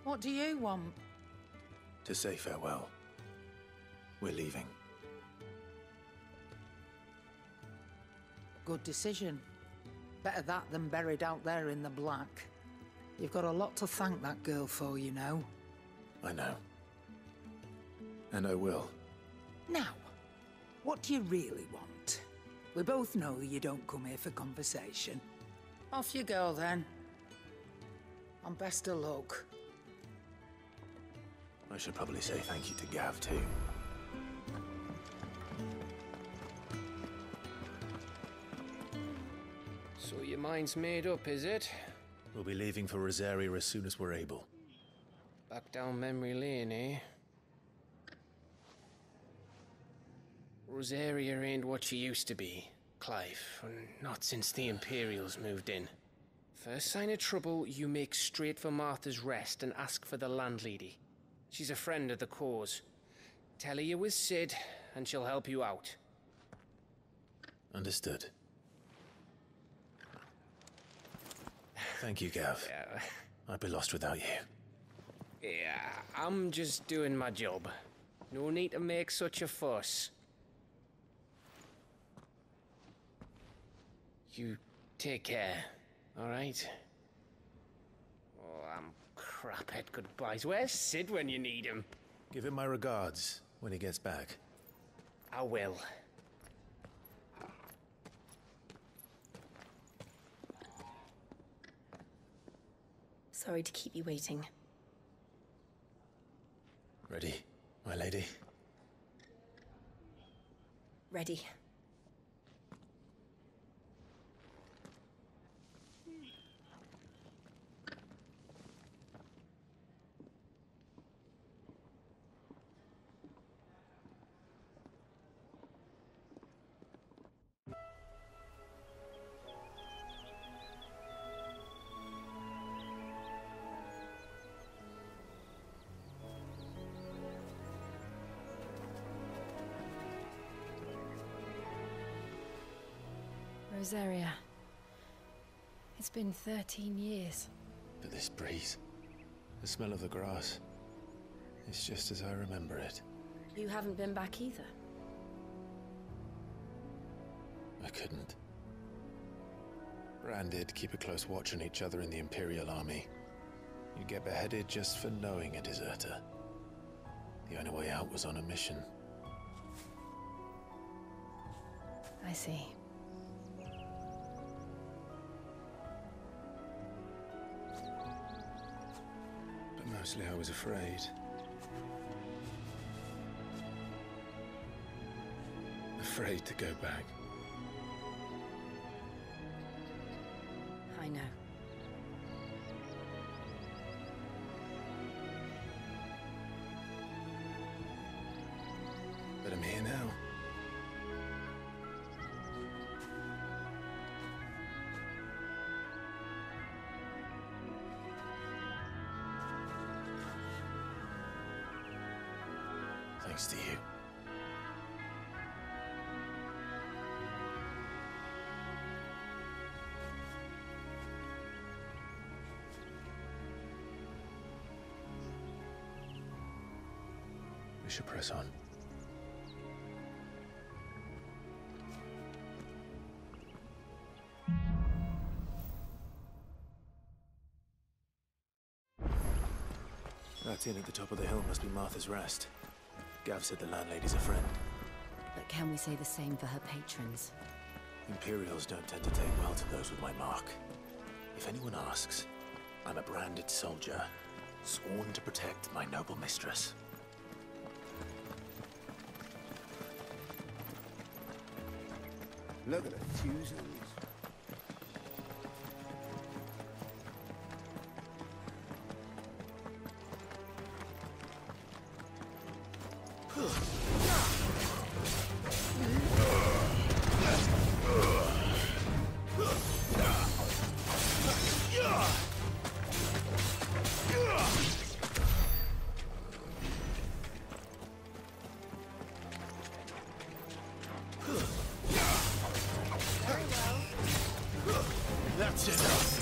What do you want? To say farewell. We're leaving. Good decision. Better that than buried out there in the black. You've got a lot to thank that girl for, you know. I know. And I will. Now, what do you really want? We both know you don't come here for conversation. Off you go, then. And best of luck. I should probably say thank you to Gav, too. So your mind's made up, is it? We'll be leaving for Rosaria as soon as we're able. Back down memory lane, eh? Rosaria ain't what she used to be, Clive, and not since the Imperials moved in. First sign of trouble, you make straight for Martha's Rest and ask for the landlady. She's a friend of the cause. Tell her you're with Sid, and she'll help you out. Understood. Thank you, Gav. Yeah. I'd be lost without you. Yeah, I'm just doing my job. No need to make such a fuss. You take care, alright? Oh, I'm crap at goodbyes. Where's Sid when you need him? Give him my regards when he gets back. I will. Sorry to keep you waiting. Ready, my lady? Ready. Rosaria. It's been 13 years. But this breeze, the smell of the grass, it's just as I remember it. You haven't been back either. I couldn't. Bran did keep a close watch on each other in the Imperial Army. You get beheaded just for knowing a deserter. The only way out was on a mission. I see. But mostly I was afraid. Afraid to go back. I know. But I'm here now. Thanks to you. We should press on. That inn at the top of the hill must be Martha's Rest. Gav said the landlady's a friend. But can we say the same for her patrons? Imperials don't tend to take well to those with my mark. If anyone asks, I'm a branded soldier, sworn to protect my noble mistress. Look at the fuse on this. That's enough.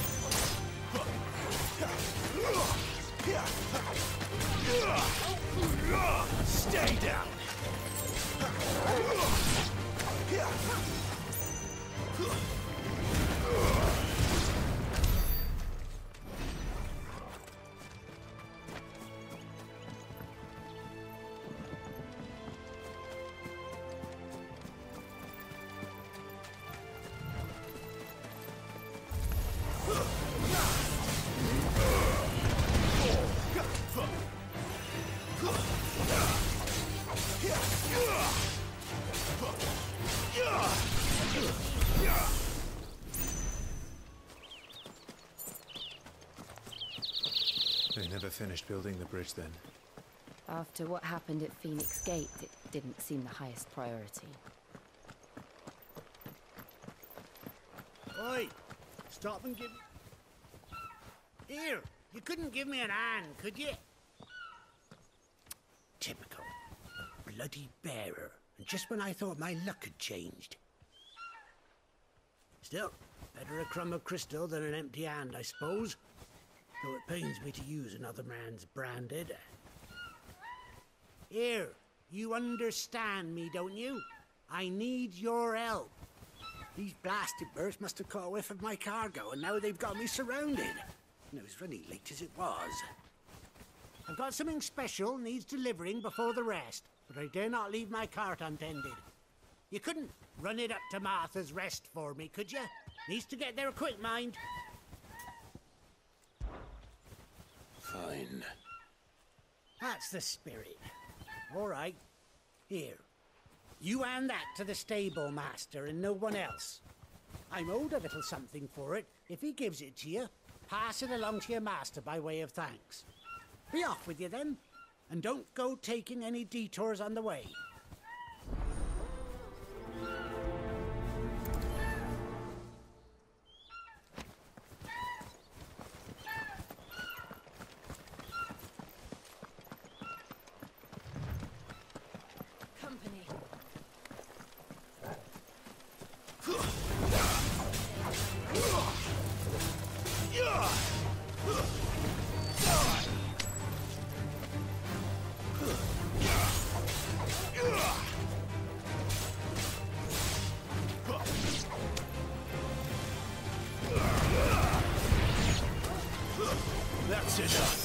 They never finished building the bridge then. After what happened at Phoenix Gate, it didn't seem the highest priority. Oi! Stop and give... Here! You couldn't give me an hand, could you? Typical. Bloody bearer. And just when I thought my luck had changed. Still, better a crumb of crystal than an empty hand, I suppose. Though it pains me to use another man's branded. Here, you understand me, don't you? I need your help. These blasted birds must have caught a whiff of my cargo, and now they've got me surrounded. And it was running late as it was. I've got something special needs delivering before the rest, but I dare not leave my cart untended. You couldn't run it up to Martha's Rest for me, could you? Needs to get there quick, mind. Fine. That's the spirit. All right. Here. You hand that to the stable master and no one else. I'm owed a little something for it. If he gives it to you, pass it along to your master by way of thanks. Be off with you then, and don't go taking any detours on the way. Company. That's enough.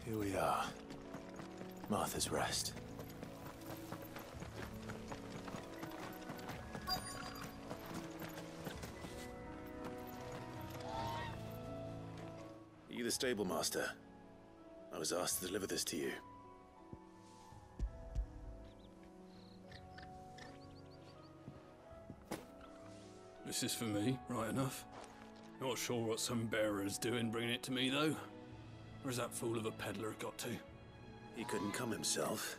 Here we are. Martha's Rest. Are you the stable master? I was asked to deliver this to you. This is for me, right enough. Not sure what some bearer's doing bringing it to me, though. Where's that fool of a peddler got to? He couldn't come himself.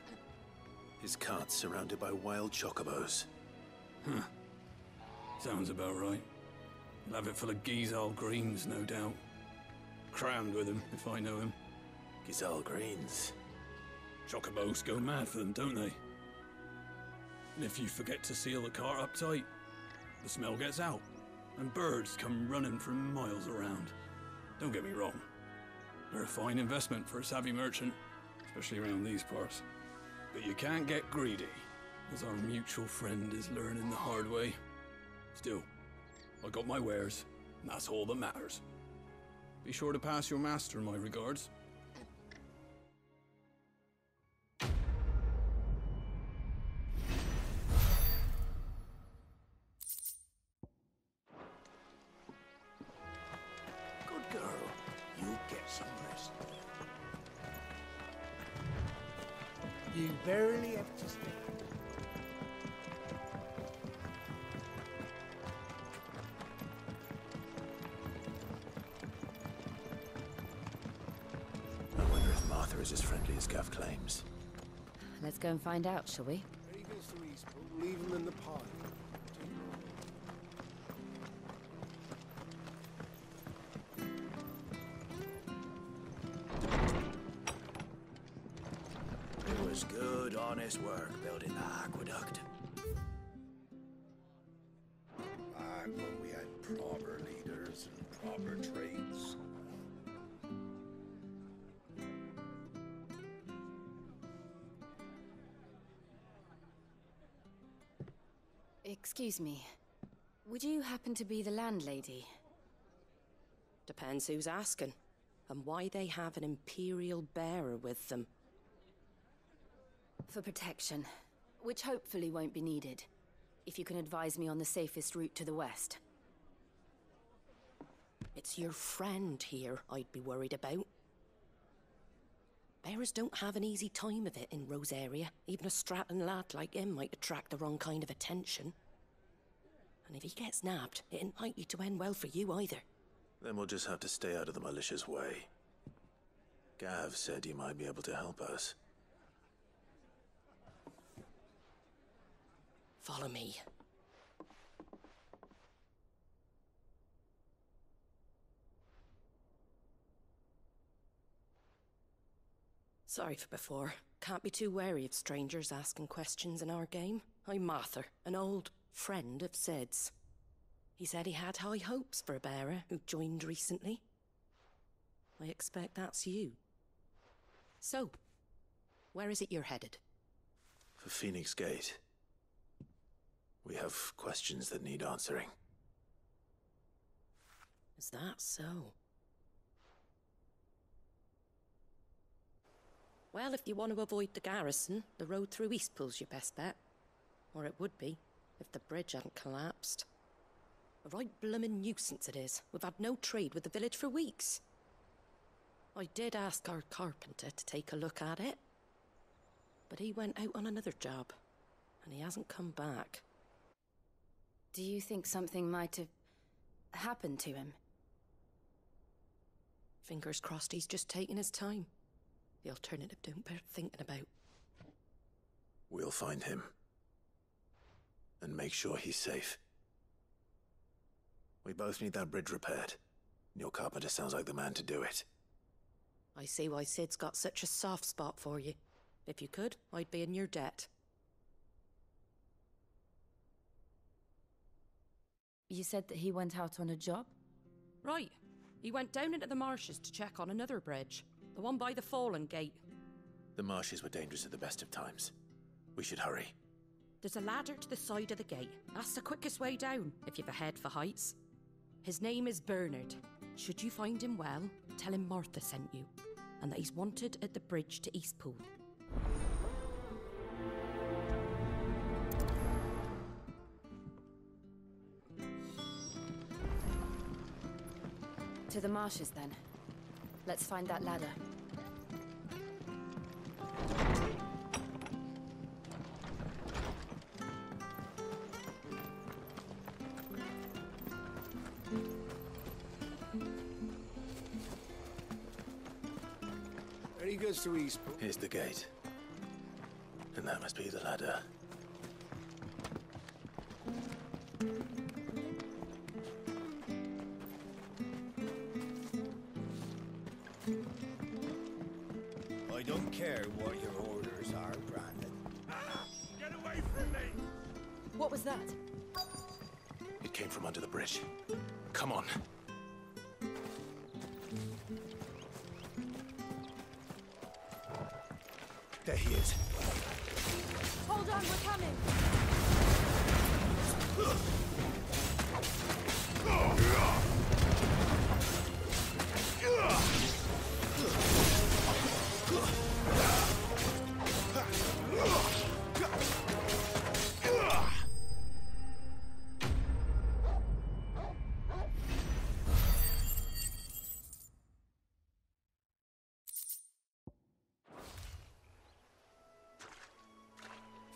His cart's surrounded by wild chocobos. Huh. Sounds about right. He'll have it full of Gizal greens, no doubt. Crammed with him, if I know him. Gizal greens. Chocobos go mad for them, don't they? And if you forget to seal the cart up tight, the smell gets out, and birds come running from miles around. Don't get me wrong. They're a fine investment for a savvy merchant, especially around these parts. But you can't get greedy, as our mutual friend is learning the hard way. Still, I got my wares, and that's all that matters. Be sure to pass your master my regards. Good girl. You get some rest. You barely have to stay. I wonder if Martha is as friendly as Gav claims. Let's go and find out, shall we? There he goes to Eastpool. Leave him in the pond. It was good, honest work building the aqueduct. Back when we had proper leaders and proper trades. Excuse me. Would you happen to be the landlady? Depends who's asking, and why they have an Imperial bearer with them. For protection, which hopefully won't be needed. If you can advise me on the safest route to the west. It's your friend here I'd be worried about. Bearers don't have an easy time of it in Rosaria. Even a Stratton lad like him might attract the wrong kind of attention. And if he gets nabbed, it ain't likely to end well for you either. Then we'll just have to stay out of the malicious way. Gav said you might be able to help us. Follow me. Sorry for before. Can't be too wary of strangers asking questions in our game. I'm Martha, an old friend of Sid's. He said he had high hopes for a bearer who joined recently. I expect that's you. So, where is it you're headed? For Phoenix Gate. We have questions that need answering. Is that so? Well, if you want to avoid the garrison, the road through Eastpool's your best bet. Or it would be, if the bridge hadn't collapsed. A right bloomin' nuisance it is. We've had no trade with the village for weeks. I did ask our carpenter to take a look at it. But he went out on another job, and he hasn't come back. Do you think something might have happened to him? Fingers crossed he's just taking his time. The alternative don't bear thinking about. We'll find him. And make sure he's safe. We both need that bridge repaired. Your carpenter sounds like the man to do it. I see why Sid's got such a soft spot for you. If you could, I'd be in your debt. You said that he went out on a job? Right. He went down into the marshes to check on another bridge. The one by the Fallen Gate. The marshes were dangerous at the best of times. We should hurry. There's a ladder to the side of the gate. That's the quickest way down, if you've a head for heights. His name is Bernard. Should you find him well, tell him Martha sent you, and that he's wanted at the bridge to Eastpool. To the marshes, then. Let's find that ladder. There he goes to Eastpool. Here's the gate. And that must be the ladder. I don't care what your orders are, Brandon. Get away from me! What was that? It came from under the bridge. Come on. There he is. Hold on, we're coming!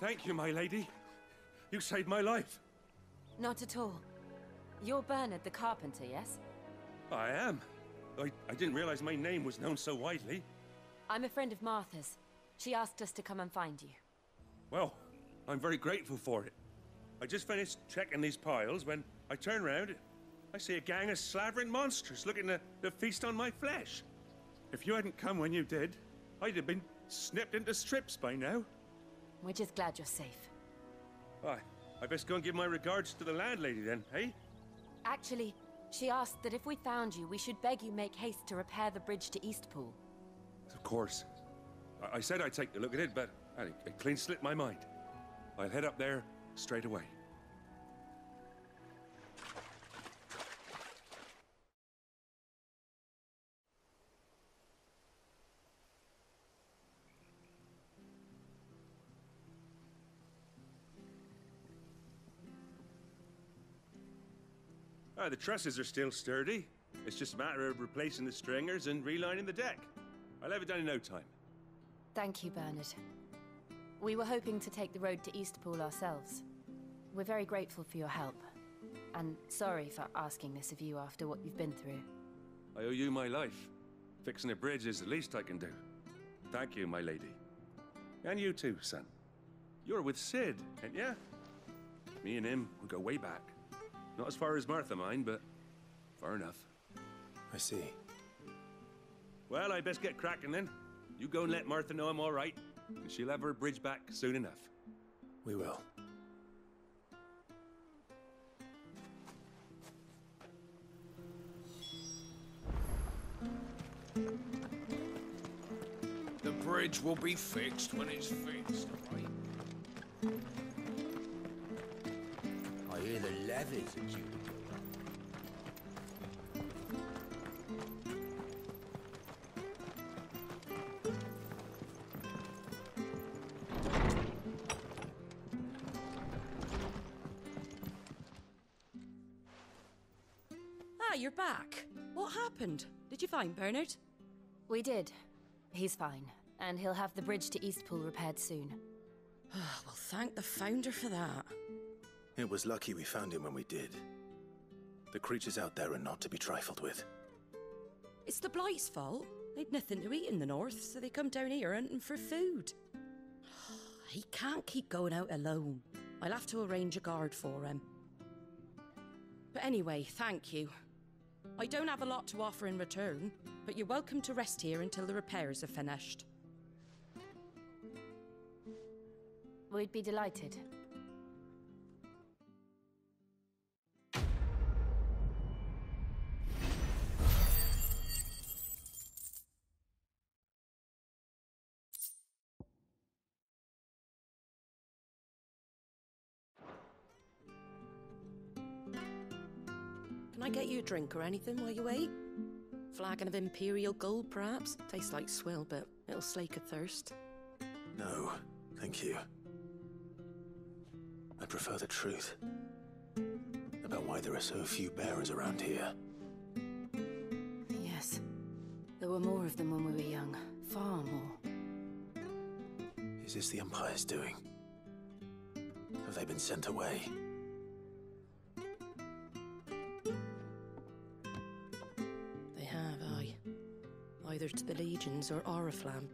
Thank you, my lady. You saved my life. Not at all. You're Bernard the carpenter, yes? I am. I didn't realize my name was known so widely. I'm a friend of Martha's. She asked us to come and find you. Well, I'm very grateful for it. I just finished checking these piles when I turn round. I see a gang of slavering monsters looking to feast on my flesh. If you hadn't come when you did, I'd have been snipped into strips by now. We're just glad you're safe. Why, I best go and give my regards to the landlady then, eh? Actually, she asked that if we found you, we should beg you make haste to repair the bridge to Eastpool. Of course. I said I'd take a look at it, but it clean slipped my mind. I'll head up there straight away. The trusses are still sturdy. It's just a matter of replacing the stringers and relining the deck. I'll have it done in no time. Thank you, Bernard. We were hoping to take the road to Eastpool ourselves. We're very grateful for your help. And sorry for asking this of you after what you've been through. I owe you my life. Fixing a bridge is the least I can do. Thank you, my lady. And you too, son. You're with Sid, ain't ya? Me and him, we go way back. Not as far as Martha, mind, but far enough. I see. Well, I best get cracking then. You go and let Martha know I'm all right, and she'll have her bridge back soon enough. We will. The bridge will be fixed when it's fixed, right? I hear the levies are due to go up. Ah, you're back. What happened? Did you find Bernard? We did. He's fine, and he'll have the bridge to Eastpool repaired soon. Well, thank the Founder for that. It was lucky we found him when we did. The creatures out there are not to be trifled with. It's the Blight's fault. They'd nothing to eat in the north, so they come down here hunting for food. He can't keep going out alone. I'll have to arrange a guard for him. But anyway, thank you. I don't have a lot to offer in return, but you're welcome to rest here until the repairs are finished. We'd be delighted. Can I get you a drink or anything while you wait? Flagon of Imperial Gold, perhaps? Tastes like swill, but it'll slake a thirst. No, thank you. I prefer the truth. About why there are so few bearers around here. Yes. There were more of them when we were young. Far more. Is this the Empire's doing? Have they been sent away? They have, aye. Either to the Legions or Oriflamme.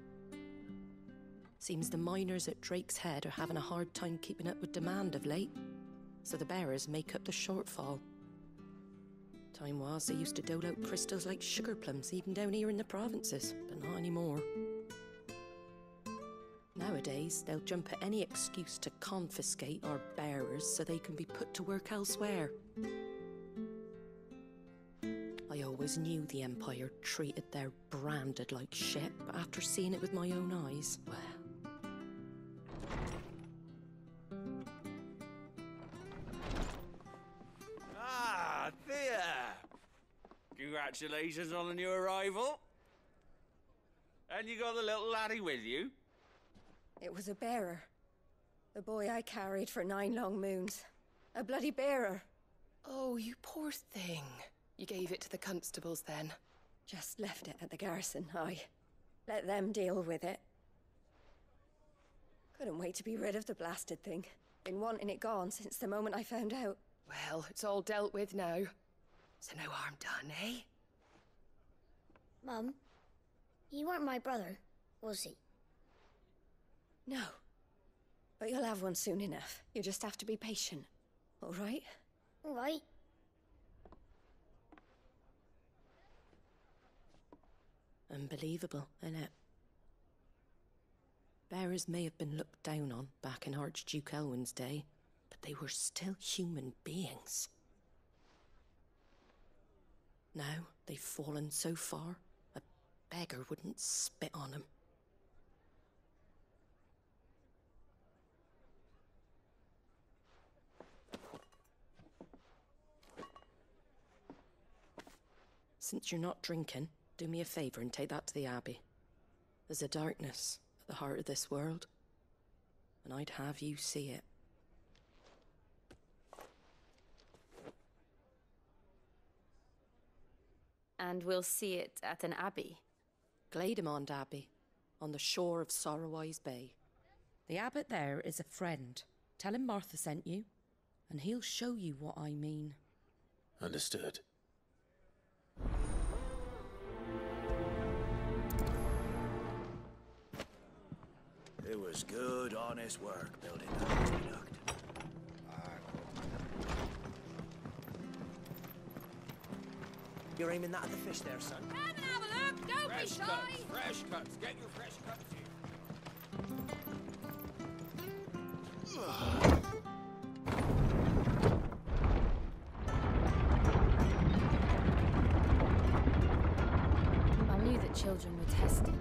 Seems the miners at Drake's Head are having a hard time keeping up with demand of late, so the bearers make up the shortfall. Time was they used to dole out crystals like sugar plums even down here in the provinces, but not anymore. Nowadays, they'll jump at any excuse to confiscate our bearers so they can be put to work elsewhere. I always knew the Empire treated their branded like shit, but after seeing it with my own eyes, well... Ah, Thea! Congratulations on the new arrival. And you got the little laddie with you? It was a bearer. The boy I carried for 9 long moons. A bloody bearer. Oh, you poor thing. You gave it to the constables then? Just left it at the garrison, aye. Let them deal with it. Couldn't wait to be rid of the blasted thing. Been wanting it gone since the moment I found out. Well, it's all dealt with now. So no harm done, eh? Mum, he weren't my brother, was he? No. But you'll have one soon enough. You just have to be patient. All right? All right. Unbelievable, innit? Bearers may have been looked down on back in Archduke Elwin's day, but they were still human beings. Now they've fallen so far, a beggar wouldn't spit on them. Since you're not drinking, do me a favour and take that to the Abbey. There's a darkness at the heart of this world, and I'd have you see it. And we'll see it at an abbey? Glademond Abbey, on the shore of Sorrowwise Bay. The abbot there is a friend. Tell him Martha sent you, and he'll show you what I mean. Understood. It was good, honest work building that aqueduct. You're aiming that at the fish there, son. Come and have a look! Don't be shy! Fresh cuts. Get your fresh cuts here. I knew that children were tested,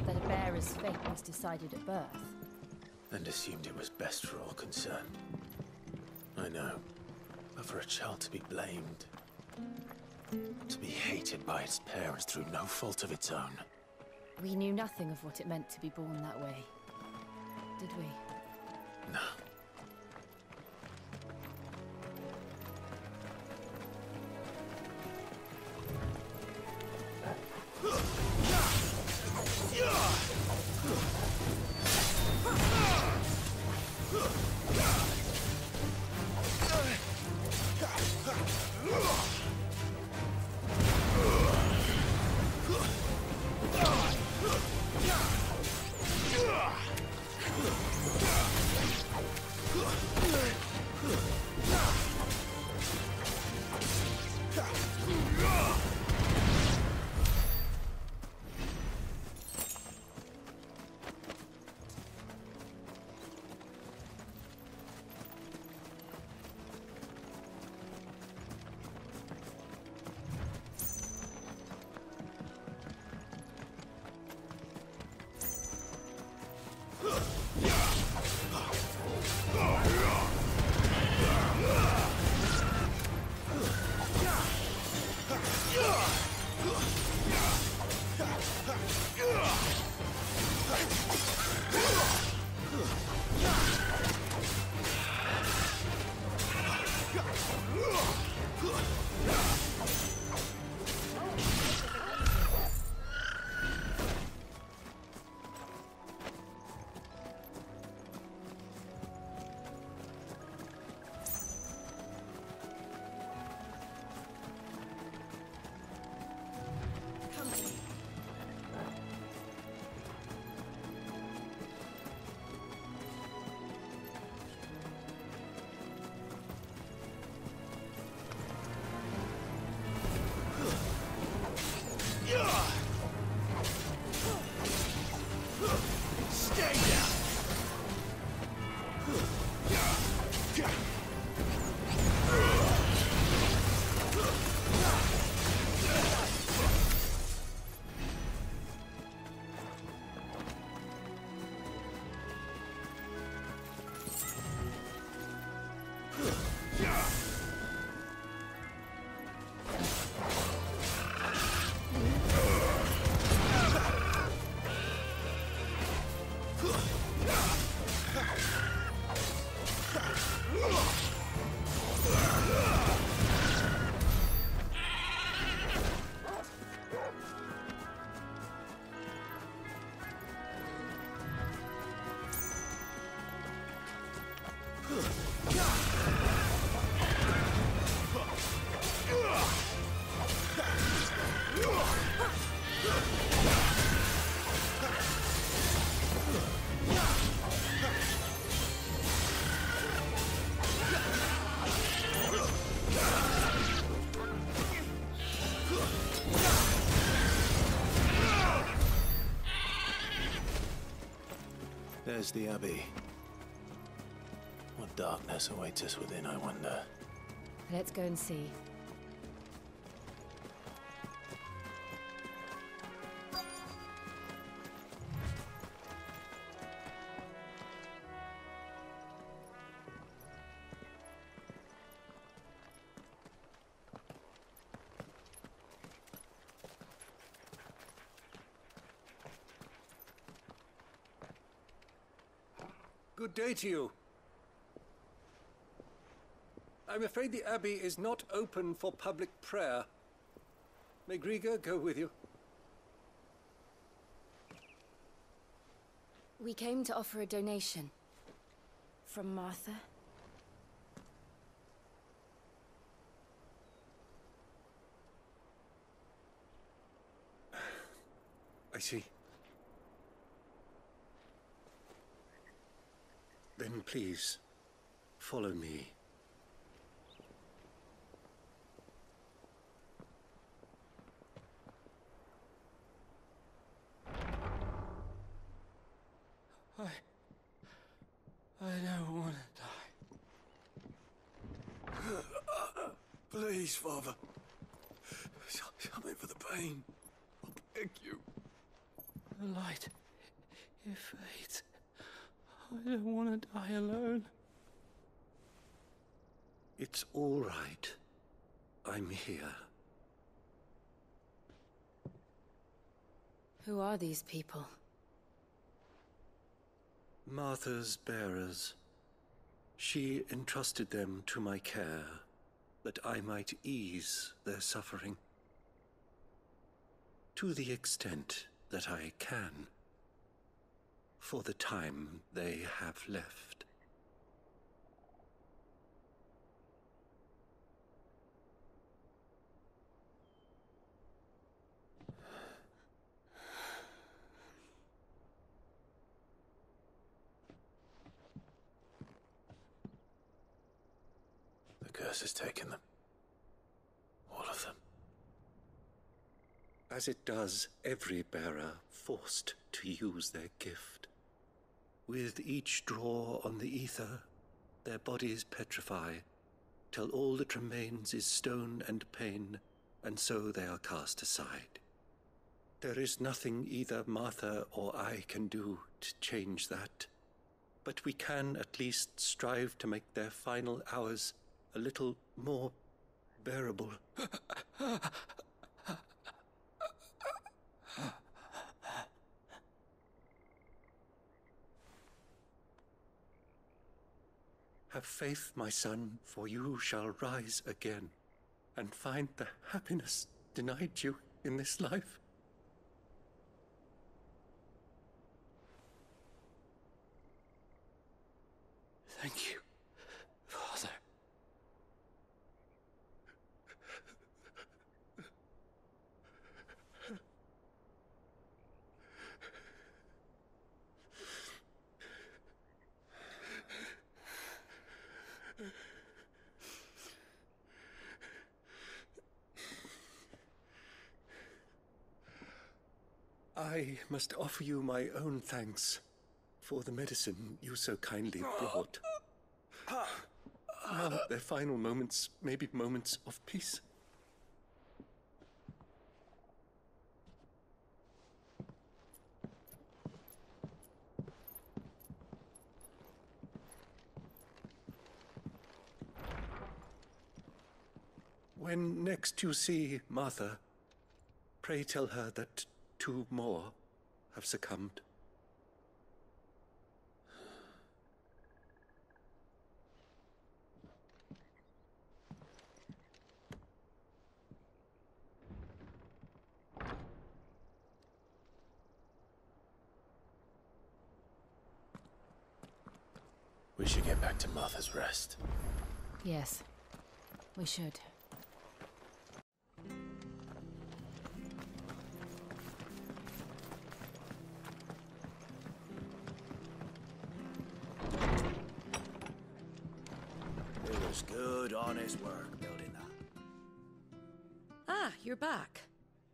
that a bearer's fate was decided at birth. And assumed it was best for all concerned. I know. But for a child to be blamed, to be hated by its parents through no fault of its own. We knew nothing of what it meant to be born that way, did we? No. Yeah! There's the Abbey. What darkness awaits us within, I wonder? Let's go and see. Good day to you. I'm afraid the Abbey is not open for public prayer. May Grieger go with you? We came to offer a donation. From Martha. I see. Then please, follow me. I don't want to die. Please, Father. Something for the pain. I beg you. The light, it fades. I don't want to die alone. It's all right. I'm here. Who are these people? Martha's bearers. She entrusted them to my care, that I might ease their suffering. To the extent that I can. For the time they have left. The curse has taken them. All of them. As it does every bearer forced to use their gift. With each draw on the ether, their bodies petrify, till all that remains is stone and pain, and so they are cast aside. There is nothing either Martha or I can do to change that, but we can at least strive to make their final hours a little more bearable. Have faith, my son, for you shall rise again, and find the happiness denied you in this life. Thank you, Father. I must offer you my own thanks for the medicine you so kindly brought. Now their final moments may be moments of peace. When next you see Martha, pray tell her that 2 more have succumbed. We should get back to Martha's Rest. Yes, we should. It was good, honest work building that. Ah, you're back.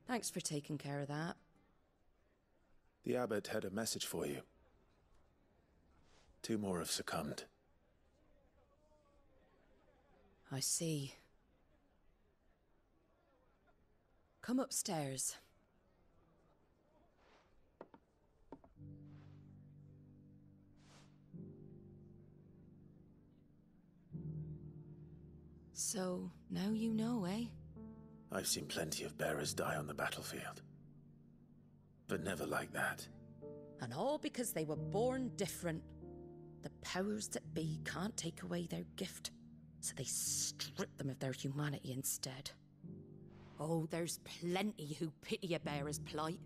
Thanks for taking care of that. The abbot had a message for you. 2 more have succumbed. I see. Come upstairs. So, now you know, eh? I've seen plenty of bearers die on the battlefield. But never like that. And all because they were born different. The powers that be can't take away their gift, so they strip them of their humanity instead. Oh, there's plenty who pity a bearer's plight.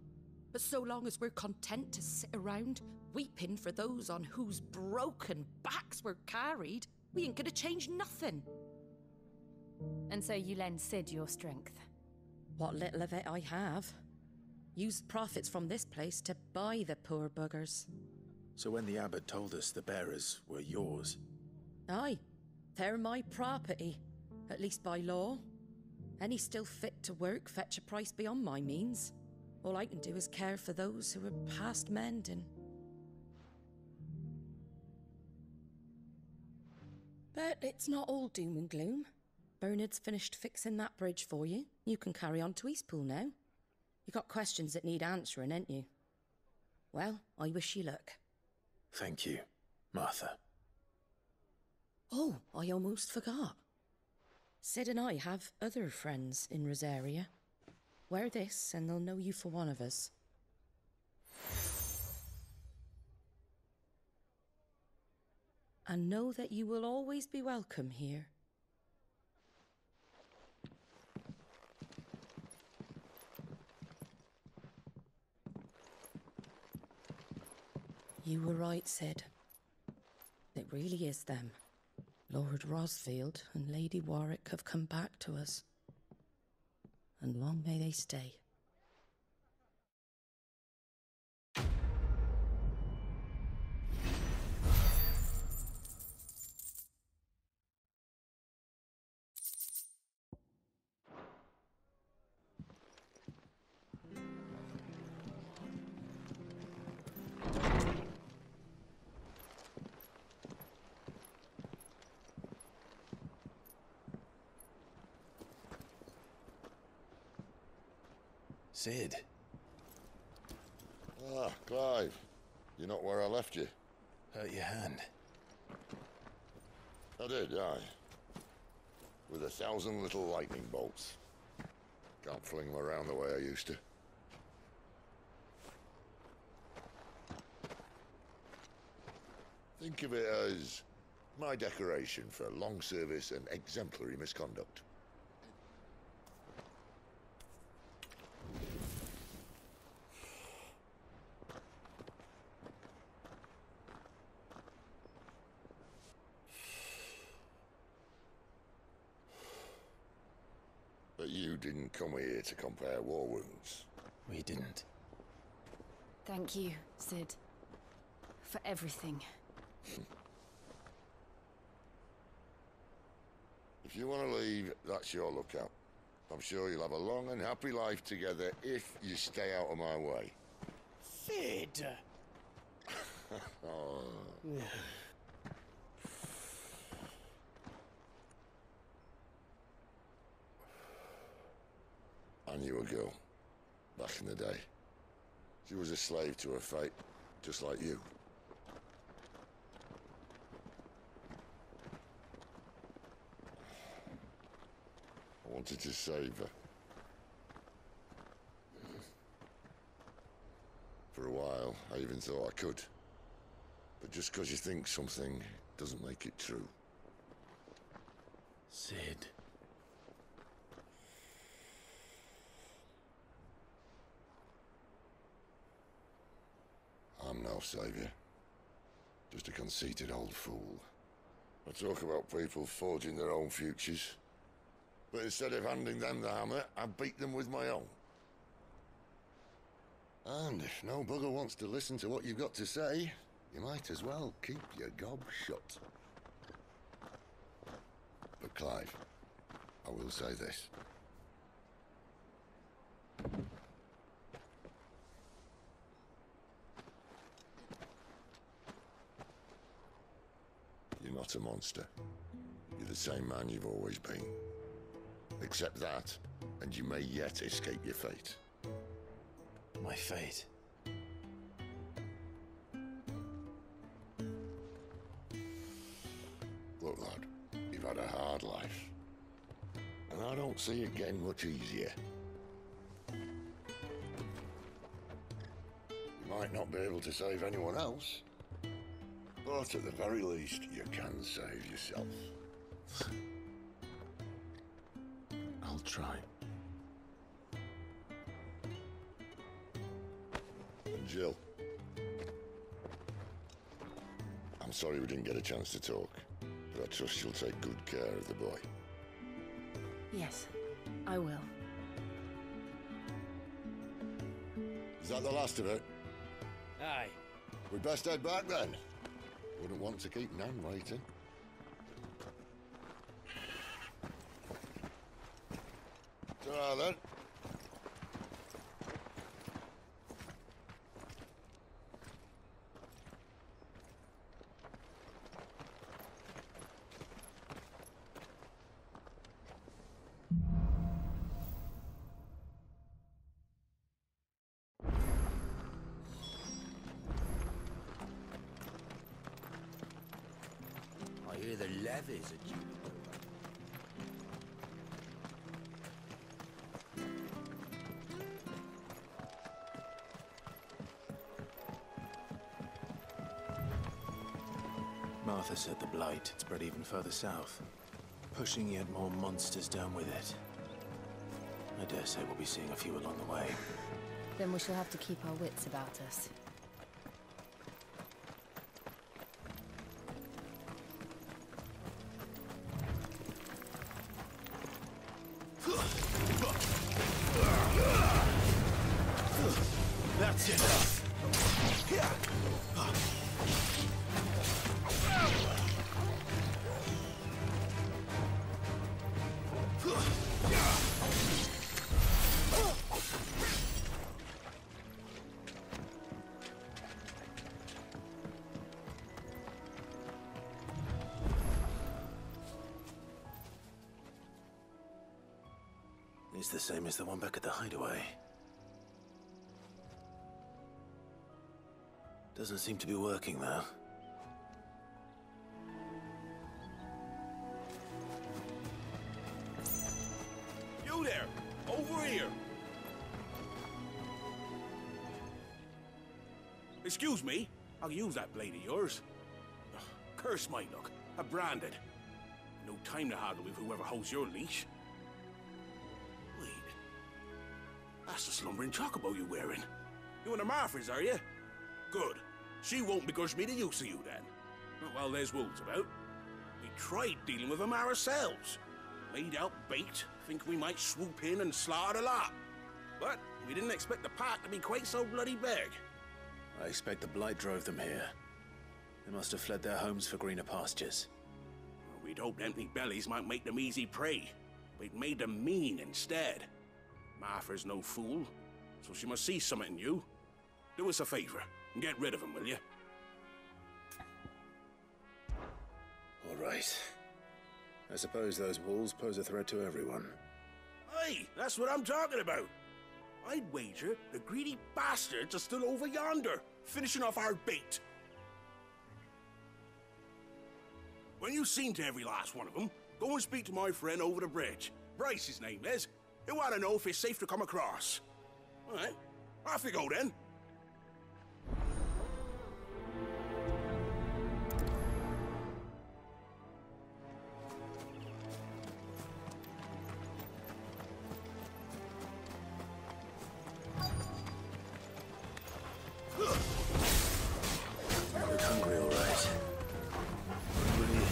But so long as we're content to sit around, weeping for those on whose broken backs we're carried, we ain't gonna change nothing. And so you lend Cid your strength? What little of it I have. Used profits from this place to buy the poor buggers. So when the abbot told us the bearers were yours... Aye, they're my property, at least by law. Any still fit to work fetch a price beyond my means. All I can do is care for those who are past mending. But it's not all doom and gloom. Bernard's finished fixing that bridge for you. You can carry on to Eastpool now. You got questions that need answering, ain't you? Well, I wish you luck. Thank you, Martha. Oh, I almost forgot. Cid and I have other friends in Rosaria. Wear this and they'll know you for one of us. And know that you will always be welcome here. You were right, Cid. It really is them. Lord Rosfield and Lady Warwick have come back to us. And long may they stay. Cid. Ah, Clive. You're not where I left you. Hurt your hand. I did, aye. With 1,000 little lightning bolts. Can't fling them around the way I used to. Think of it as my decoration for long service and exemplary misconduct. But you didn't come here to compare war wounds. We didn't. Thank you, Cid. For everything. If you want to leave, that's your lookout. I'm sure you'll have a long and happy life together if you stay out of my way. Cid! Oh. I knew a girl, back in the day. She was a slave to her fate, just like you. I wanted to save her. For a while, I even thought I could. But just because you think something doesn't make it true. Cid. I'm no savior. Just a conceited old fool. I talk about people forging their own futures. But instead of handing them the hammer, I beat them with my own. And if no bugger wants to listen to what you've got to say, you might as well keep your gob shut. But Clive, I will say this. not a monster. You're the same man you've always been. Accept that, and you may yet escape your fate. My fate? Look, lad, you've had a hard life. And I don't see it getting much easier. You might not be able to save anyone else, but at the very least, you can save yourself. I'll try. And Jill, I'm sorry we didn't get a chance to talk, but I trust you'll take good care of the boy. Yes, I will. Is that the last of it? Aye. We'd best head back then. Wouldn't want to keep Nan waiting. Ta-ra then. I hear the levies are due to go up. Martha said the blight had spread even further south, pushing yet more monsters down with it. I dare say we'll be seeing a few along the way. Then we shall have to keep our wits about us. That's enough! It's the same as the one back at the hideaway. Doesn't seem to be working, though. You there! Over here! Excuse me, I'll use that blade of yours. Ugh, curse my luck, I'm branded. No time to haggle with whoever holds your leash. Wait, that's the slumbering chocobo you're wearing. You and the Marfors, are you? Good. She won't begrudge me the use of you, then. Not while there's wolves about. We tried dealing with them ourselves. Laid out bait, think we might swoop in and slaughter the lot. But we didn't expect the pack to be quite so bloody big. I expect the blight drove them here. They must have fled their homes for greener pastures. We'd hoped empty bellies might make them easy prey, but it made them mean instead. Martha's no fool, so she must see something in you. Do us a favor and get rid of them, will you? All right. I suppose those wolves pose a threat to everyone. Hey, that's what I'm talking about. I'd wager the greedy bastards are still over yonder, finishing off our bait. When you've seen to every last one of them, go and speak to my friend over the bridge. Bryce, his name is. He'll want to know if it's safe to come across. All right, off you go then. I look hungry, all right. Hungry.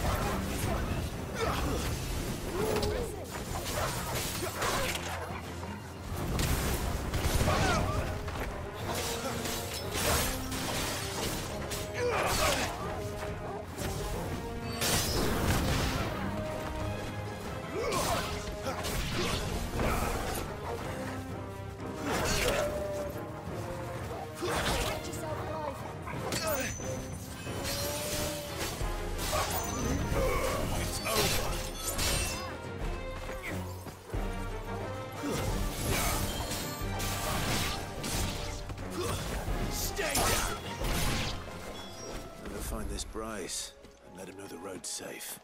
Bryce and let him know the road's safe.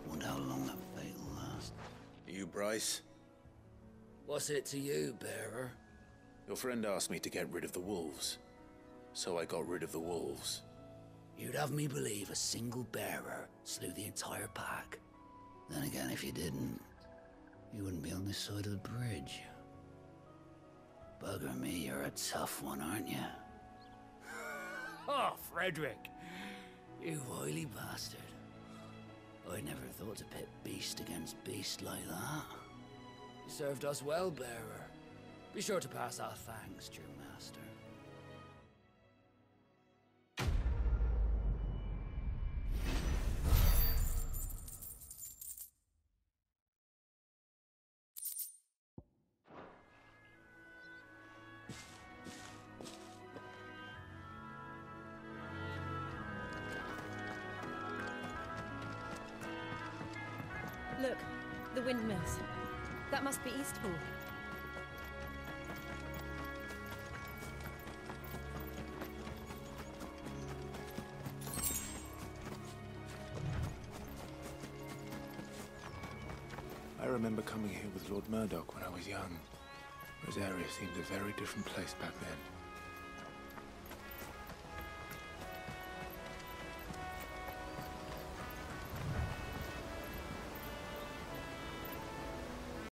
Wonder how long that fight will last. You, Bryce? What's it to you, bearer? Your friend asked me to get rid of the wolves. So I got rid of the wolves. You'd have me believe a single bearer slew the entire pack. Then again, if you didn't, you wouldn't be on this side of the bridge. Bugger me, you're a tough one, aren't you? Oh, Frederick! You wily bastard. I never thought to pit beast against beast like that. You served us well, bearer. Be sure to pass our thanks, true master. Look, the windmills. That must be Eastpool. I remember coming here with Lord Murdoch when I was young. Rosaria seemed a very different place back then.